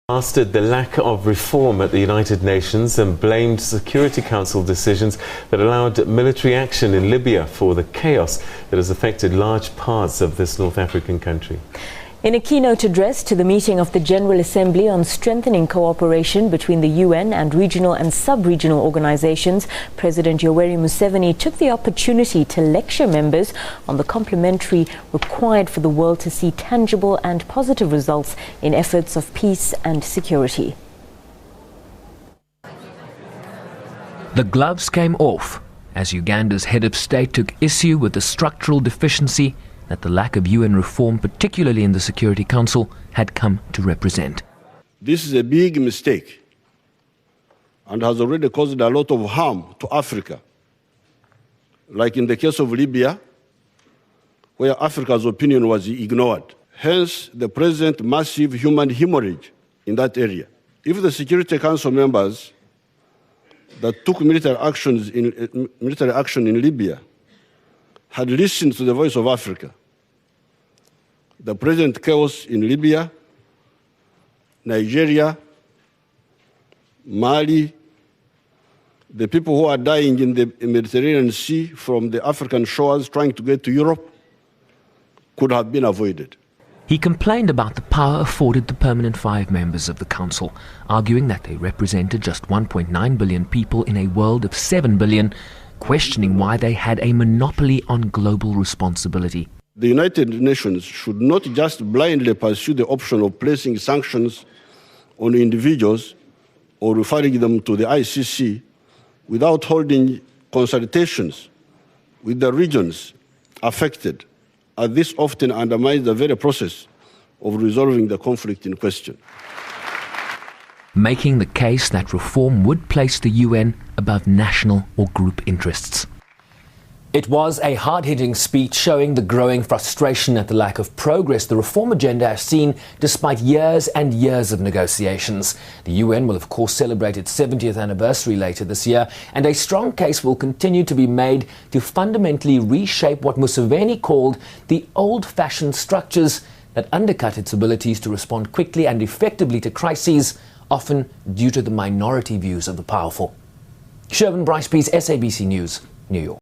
Blasted the lack of reform at the United Nations and blamed Security Council decisions that allowed military action in Libya for the chaos that has affected large parts of this North African country. In a keynote address to the meeting of the General Assembly on strengthening cooperation between the UN and regional and sub-regional organizations, President Yoweri Museveni took the opportunity to lecture members on the complementary required for the world to see tangible and positive results in efforts of peace and security. The gloves came off as Uganda's head of state took issue with the structural deficiency that the lack of UN reform, particularly in the Security Council, had come to represent. This is a big mistake and has already caused a lot of harm to Africa, like in the case of Libya, where Africa's opinion was ignored. Hence, the present massive human hemorrhage in that area. If the Security Council members that took military action in Libya had listened to the voice of Africa, the present chaos in Libya, Nigeria, Mali, the people who are dying in the Mediterranean Sea from the African shores trying to get to Europe could have been avoided. He complained about the power afforded the permanent 5 members of the Council, arguing that they represented just 1.9 billion people in a world of 7 billion, questioning why they had a monopoly on global responsibility. The United Nations should not just blindly pursue the option of placing sanctions on individuals or referring them to the ICC without holding consultations with the regions affected, as this often undermines the very process of resolving the conflict in question. Making the case that reform would place the UN above national or group interests. It was a hard-hitting speech showing the growing frustration at the lack of progress the reform agenda has seen despite years and years of negotiations. The UN will of course celebrate its 70th anniversary later this year, and a strong case will continue to be made to fundamentally reshape what Museveni called the old-fashioned structures that undercut its abilities to respond quickly and effectively to crises, often due to the minority views of the powerful. Sherwin Bryce-Pease, SABC News, New York.